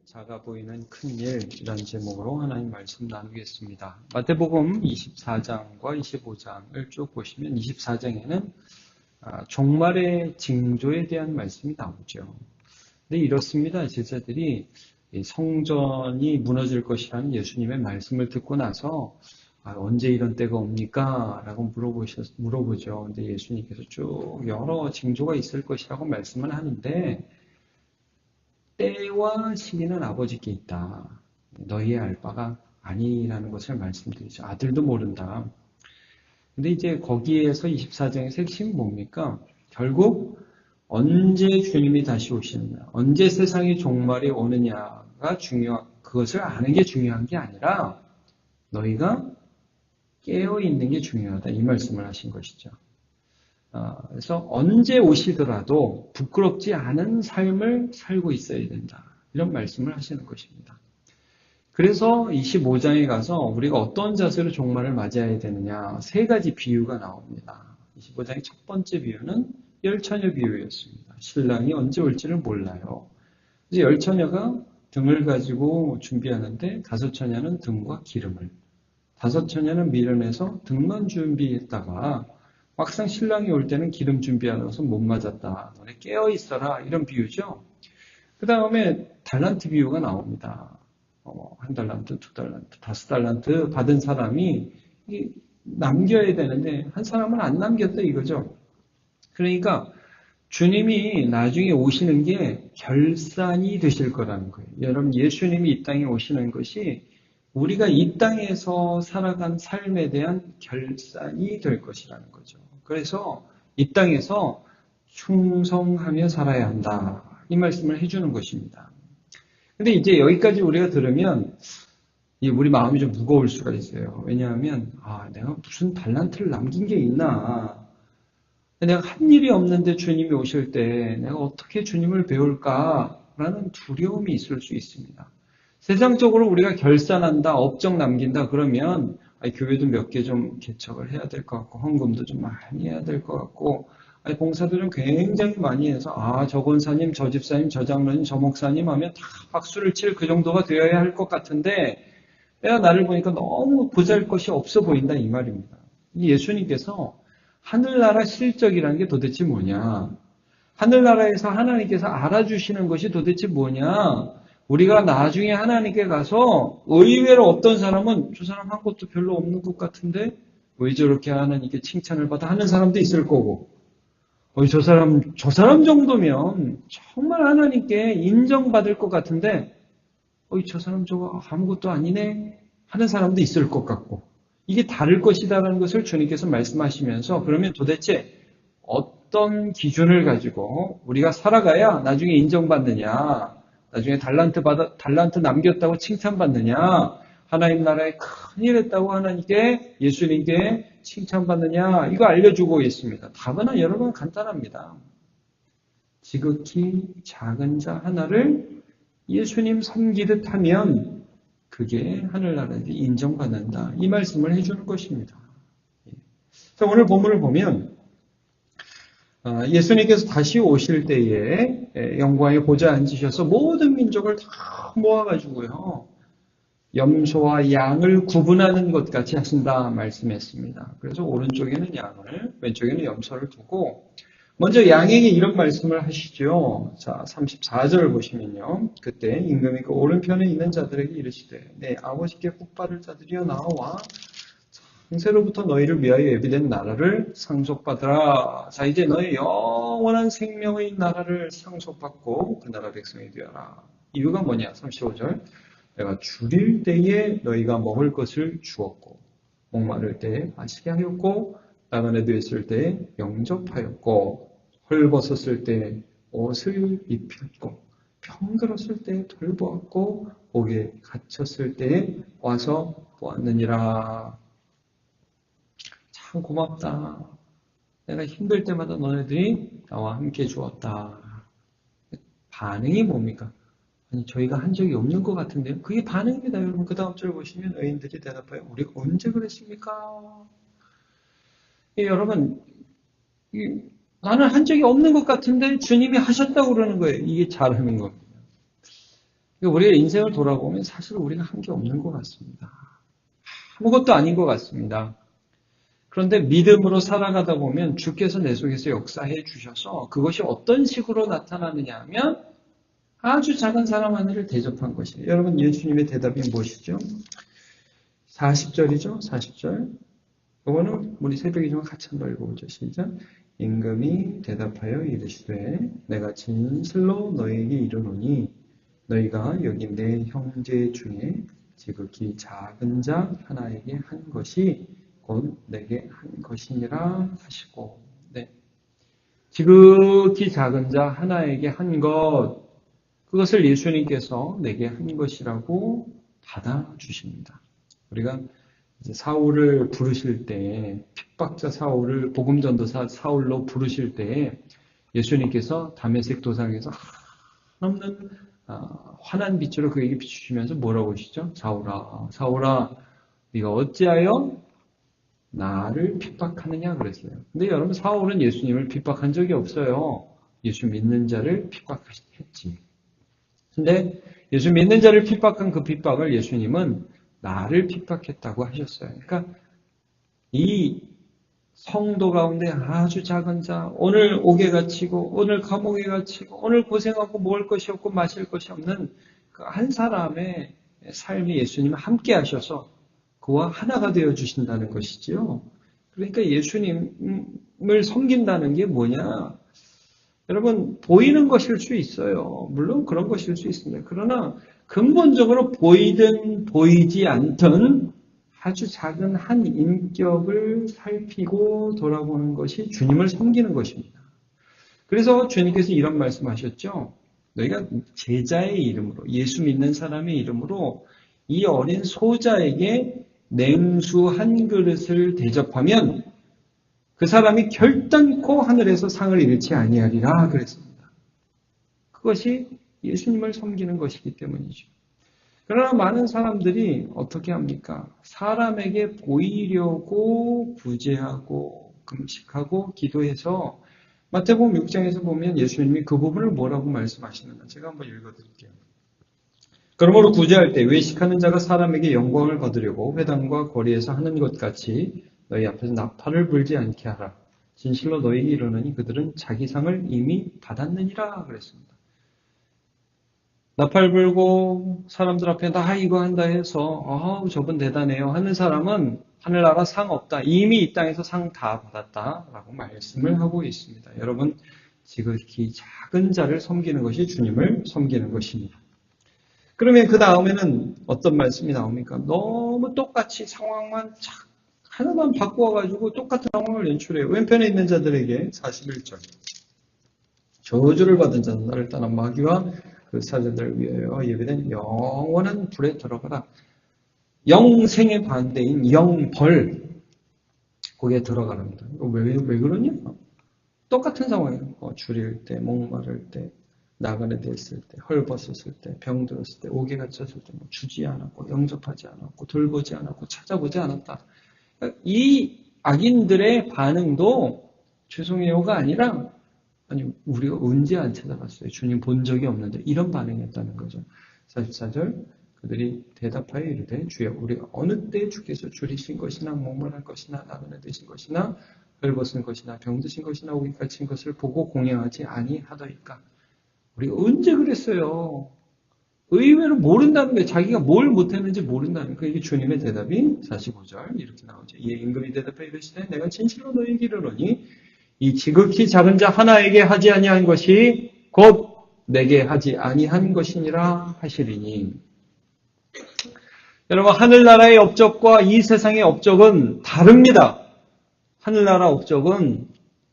작아 보이는 큰일이라는 제목으로 하나님 말씀 나누겠습니다. 마태복음 24장과 25장을 쭉 보시면 24장에는 종말의 징조에 대한 말씀이 나오죠. 근데 이렇습니다. 제자들이 성전이 무너질 것이라는 예수님의 말씀을 듣고 나서 언제 이런 때가 옵니까? 라고 물어보죠. 근데 예수님께서 쭉 여러 징조가 있을 것이라고 말씀을 하는데 때와 시기는 아버지께 있다. 너희의 알 바가 아니라는 것을 말씀드리죠. 아들도 모른다. 근데 이제 거기에서 24장에서 핵심이 뭡니까? 결국 언제 주님이 다시 오시느냐, 언제 세상의 종말이 오느냐가 그것을 아는 게 중요한 게 아니라 너희가 깨어있는 게 중요하다. 이 말씀을 하신 것이죠. 그래서 언제 오시더라도 부끄럽지 않은 삶을 살고 있어야 된다. 이런 말씀을 하시는 것입니다. 그래서 25장에 가서 우리가 어떤 자세로 종말을 맞이해야 되느냐, 세 가지 비유가 나옵니다. 25장의 첫 번째 비유는 열처녀 비유였습니다. 신랑이 언제 올지를 몰라요. 그래서 열처녀가 등을 가지고 준비하는데 다섯 처녀는 등과 기름을, 다섯 처녀는 미련해서 등만 준비했다가 막상 신랑이 올 때는 기름 준비하면서 못 맞았다. 너네 깨어있어라. 이런 비유죠. 그 다음에 달란트 비유가 나옵니다. 한 달란트, 두 달란트, 다섯 달란트 받은 사람이 남겨야 되는데 한 사람은 안 남겼다 이거죠. 그러니까 주님이 나중에 오시는 게 결산이 되실 거라는 거예요. 여러분, 예수님이 이 땅에 오시는 것이 우리가 이 땅에서 살아간 삶에 대한 결산이 될 것이라는 거죠. 그래서 이 땅에서 충성하며 살아야 한다. 이 말씀을 해주는 것입니다. 근데 이제 여기까지 우리가 들으면 우리 마음이 좀 무거울 수가 있어요. 왜냐하면 내가 무슨 달란트를 남긴 게 있나? 내가 한 일이 없는데 주님이 오실 때 내가 어떻게 주님을 배울까라는 두려움이 있을 수 있습니다. 세상적으로 우리가 결산한다, 업적 남긴다 그러면 교회도 몇 개 좀 개척을 해야 될 것 같고 헌금도 좀 많이 해야 될 것 같고 봉사도 좀 굉장히 많이 해서 저 권사님, 저 집사님, 저 장로님, 저 목사님 하면 다 박수를 칠 그 정도가 되어야 할 것 같은데 내가 나를 보니까 너무 보잘것이 없어 보인다 이 말입니다. 예수님께서 하늘나라 실적이라는 게 도대체 뭐냐? 하늘나라에서 하나님께서 알아주시는 것이 도대체 뭐냐? 우리가 나중에 하나님께 가서 의외로 어떤 사람은 저 사람 한 것도 별로 없는 것 같은데 왜 저렇게 하나님께 칭찬을 받아 하는 사람도 있을 거고 저 사람 정도면 정말 하나님께 인정받을 것 같은데 저 사람 저거 아무것도 아니네 하는 사람도 있을 것 같고 이게 다를 것이다라는 것을 주님께서 말씀하시면서 그러면 도대체 어떤 기준을 가지고 우리가 살아가야 나중에 인정받느냐, 나중에 달란트 남겼다고 칭찬받느냐, 하나님 나라에 큰일 했다고 하나님께, 예수님께 칭찬받느냐, 이거 알려주고 있습니다. 답은 여러분 간단합니다. 지극히 작은 자 하나를 예수님 섬기듯 하면 그게 하늘나라에서 인정받는다. 이 말씀을 해주는 것입니다. 자, 오늘 본문을 보면 예수님께서 다시 오실 때에 영광의 보좌에 앉으셔서 모든 민족을 다 모아가지고요. 염소와 양을 구분하는 것 같이 하신다 말씀했습니다. 그래서 오른쪽에는 양을, 왼쪽에는 염소를 두고 먼저 양에게 이런 말씀을 하시죠. 자, 34절을 보시면요. 그때 임금이 그 오른편에 있는 자들에게 이르시되 내 아버지께 복받을 자들이여 나와 창세로부터 너희를 위하여 예비된 나라를 상속받으라. 자, 이제 너희 영원한 생명의 나라를 상속받고 그 나라 백성이 되어라. 이유가 뭐냐? 35절. 내가 줄일 때에 너희가 먹을 것을 주었고 목마를 때에 마시게 하였고 나그네 되었을 때에 영접하였고 헐벗었을 때에 옷을 입혔고 병들었을 때에 돌보았고 옥에 갇혔을 때에 와서 보았느니라. 참 고맙다. 내가 힘들 때마다 너네들이 나와 함께 주었다. 반응이 뭡니까? 아니, 저희가 한 적이 없는 것 같은데요. 그게 반응입니다. 여러분, 그 다음 절 보시면 의인들이 대답해요. 우리가 언제 그랬습니까? 여러분, 나는 한 적이 없는 것 같은데 주님이 하셨다고 그러는 거예요. 이게 잘하는 겁니다. 우리가 인생을 돌아보면 사실 우리가 한 게 없는 것 같습니다. 아무것도 아닌 것 같습니다. 그런데 믿음으로 살아가다 보면 주께서 내 속에서 역사해 주셔서 그것이 어떤 식으로 나타나느냐 하면 아주 작은 사람 하나를 대접한 것이에요. 여러분 예수님의 대답이 무엇이죠? 40절이죠. 40절. 이거는 우리 새벽에 좀 같이 한번 읽어보죠. 시작. 임금이 대답하여 이르시되 내가 진실로 너희에게 이르노니 너희가 여기 내 형제 중에 지극히 작은 자 하나에게 한 것이 곧 내게 한 것이니라 하시고, 네. 지극히 작은 자 하나에게 한 것, 그것을 예수님께서 내게 한 것이라고 받아주십니다. 우리가 이제 사울을 부르실 때, 핍박자 사울을 복음전도사 사울로 부르실 때 예수님께서 다메섹 도상에서 한없는 환한 빛으로 그에게 비추시면서 뭐라고 하시죠? 사울아, 사울아, 네가 어찌하여 나를 핍박하느냐 그랬어요. 근데 여러분 사울은 예수님을 핍박한 적이 없어요. 예수 믿는 자를 핍박했지. 근데 예수 믿는 자를 핍박한 그 핍박을 예수님은 나를 핍박했다고 하셨어요. 그러니까 이 성도 가운데 아주 작은 자, 오늘 옥에 갇히고 오늘 감옥에 갇히고 오늘 고생하고 먹을 것이 없고 마실 것이 없는 그 한 사람의 삶이 예수님과 함께 하셔서 그와 하나가 되어 주신다는 것이지요. 그러니까 예수님을 섬긴다는 게 뭐냐? 여러분 보이는 것일 수 있어요. 물론 그런 것일 수 있습니다. 그러나 근본적으로 보이든 보이지 않든 아주 작은 한 인격을 살피고 돌아보는 것이 주님을 섬기는 것입니다. 그래서 주님께서 이런 말씀하셨죠. 너희가 제자의 이름으로, 예수 믿는 사람의 이름으로 이 어린 소자에게 냉수 한 그릇을 대접하면 그 사람이 결단코 하늘에서 상을 잃지 아니하리라 그랬습니다. 그것이 예수님을 섬기는 것이기 때문이죠. 그러나 많은 사람들이 어떻게 합니까? 사람에게 보이려고 구제하고 금식하고 기도해서 마태복음 6장에서 보면 예수님이 그 부분을 뭐라고 말씀하시는가 제가 한번 읽어드릴게요. 그러므로 구제할 때 외식하는 자가 사람에게 영광을 거두려고 회당과 거리에서 하는 것 같이 너희 앞에서 나팔을 불지 않게 하라. 진실로 너희에게 이르노니 그들은 자기 상을 이미 받았느니라 그랬습니다. 나팔 불고 사람들 앞에 나 이거 한다 해서 저분 대단해요 하는 사람은 하늘나라 상 없다. 이미 이 땅에서 상 다 받았다라고 말씀을 하고 있습니다. 여러분 지극히 작은 자를 섬기는 것이 주님을 섬기는 것입니다. 그러면 그 다음에는 어떤 말씀이 나옵니까? 너무 똑같이 상황만 하나만 바꾸어가지고 똑같은 상황을 연출해요. 왼편에 있는 자들에게 41절. 저주를 받은 자는 나를 떠난 마귀와 그 사자들을 위하여 예배된 영원한 불에 들어가라. 영생의 반대인 영벌. 거기에 들어가랍니다. 왜 그러냐? 똑같은 상황이에요. 줄일 때, 목마를 때, 나그네 됐을 때, 헐벗었을 때, 병들었을 때, 옥에 갇혔을 때, 주지 않았고, 영접하지 않았고, 돌보지 않았고, 찾아보지 않았다. 이 악인들의 반응도 죄송해요가 아니라 아니 우리가 언제 안 찾아봤어요. 주님 본 적이 없는데 이런 반응이었다는 거죠. 44절 그들이 대답하여 이르되 주여 우리가 어느 때 주께서 줄이신 것이나 목마른 것이나 나그네 되신 것이나 헐벗은 것이나 병드신 것이나 옥에 갇힌 것을 보고 공양하지 아니하더이까. 우리가 언제 그랬어요. 의외로 모른다는 거예요. 자기가 뭘 못했는지 모른다는 거예요. 이게 주님의 대답이 45절 이렇게 나오죠. 이에 임금이 대답하여 이르시되 내가 진실로 너희에게 이르노니 이 지극히 작은 자 하나에게 하지 아니한 것이 곧 내게 하지 아니한 것이니라 하시리니. 여러분 하늘나라의 업적과 이 세상의 업적은 다릅니다. 하늘나라 업적은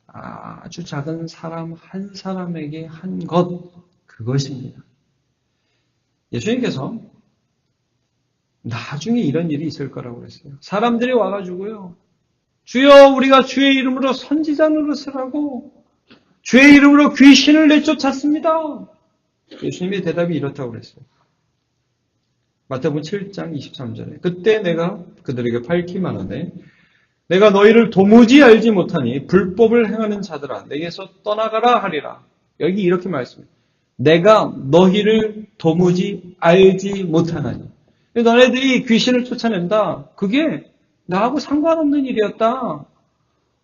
아주 작은 사람 한 사람에게 한 것 그것입니다. 예수님께서 나중에 이런 일이 있을 거라고 그랬어요. 사람들이 와가지고요. 주여 우리가 주의 이름으로 선지자 노릇을 하고 주의 이름으로 귀신을 내쫓았습니다. 예수님의 대답이 이렇다고 그랬어요. 마태복음 7장 23절에 그때 내가 그들에게 밝히 말하되 내가 너희를 도무지 알지 못하니 불법을 행하는 자들아 내게서 떠나가라 하리라. 여기 이렇게 말씀해요. 내가 너희를 도무지 알지 못하나니. 너네들이 귀신을 쫓아낸다. 그게 나하고 상관없는 일이었다.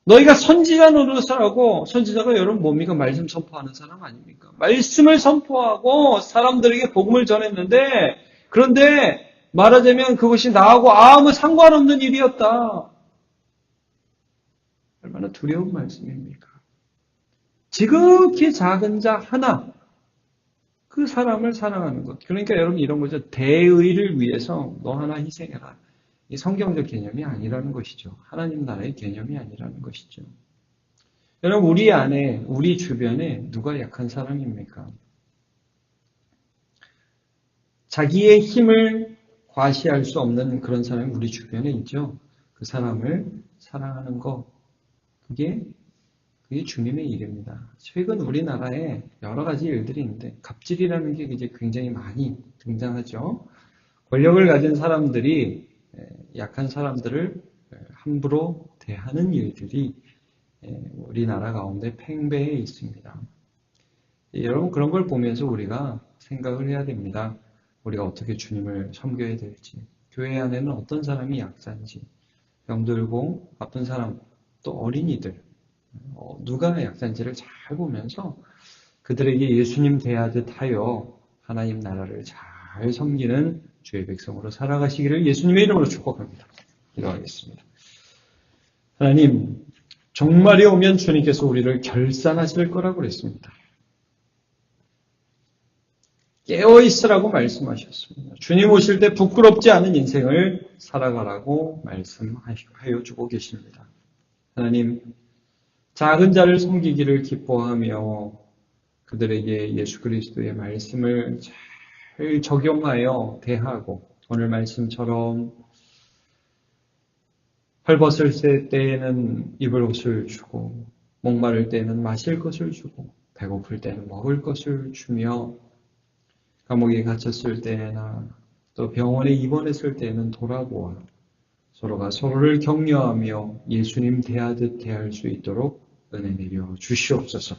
너희가 선지자 노릇을 하고, 선지자가 여러분 뭡니까? 말씀 선포하는 사람 아닙니까? 말씀을 선포하고 사람들에게 복음을 전했는데, 그런데 말하자면 그것이 나하고 아무 상관없는 일이었다. 얼마나 두려운 말씀입니까? 지극히 작은 자 하나, 그 사람을 사랑하는 것. 그러니까 여러분 이런 거죠. 대의를 위해서 너 하나 희생해라. 이 성경적 개념이 아니라는 것이죠. 하나님 나라의 개념이 아니라는 것이죠. 여러분 우리 안에, 우리 주변에 누가 약한 사람입니까? 자기의 힘을 과시할 수 없는 그런 사람이 우리 주변에 있죠. 그 사람을 사랑하는 것. 그게 주님의 일입니다. 최근 우리나라에 여러 가지 일들이 있는데 갑질이라는 게 이제 굉장히 많이 등장하죠. 권력을 가진 사람들이 약한 사람들을 함부로 대하는 일들이 우리나라 가운데 팽배해 있습니다. 여러분 그런 걸 보면서 우리가 생각을 해야 됩니다. 우리가 어떻게 주님을 섬겨야 될지, 교회 안에는 어떤 사람이 약자인지, 병들고 아픈 사람, 또 어린이들, 누가 약자인지를 잘 보면서 그들에게 예수님 대하듯 하여 하나님 나라를 잘 섬기는 주의 백성으로 살아가시기를 예수님의 이름으로 축복합니다. 기도하겠습니다. 하나님, 종말이 오면 주님께서 우리를 결산하실 거라고 그랬습니다. 깨어있으라고 말씀하셨습니다. 주님 오실 때 부끄럽지 않은 인생을 살아가라고 말씀하여 주고 계십니다. 하나님, 작은 자를 섬기기를 기뻐하며 그들에게 예수 그리스도의 말씀을 잘 적용하여 대하고 오늘 말씀처럼 헐벗을 때에는 입을 옷을 주고 목마를 때에는 마실 것을 주고 배고플 때는 먹을 것을 주며 감옥에 갇혔을 때나 또 병원에 입원했을 때는 돌아보아 서로가 서로를 격려하며 예수님 대하듯 대할 수 있도록 은혜 내려 주시옵소서.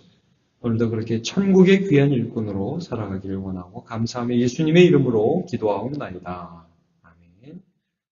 오늘도 그렇게 천국의 귀한 일꾼으로 살아가기를 원하고 감사하며 예수님의 이름으로 기도하옵나이다.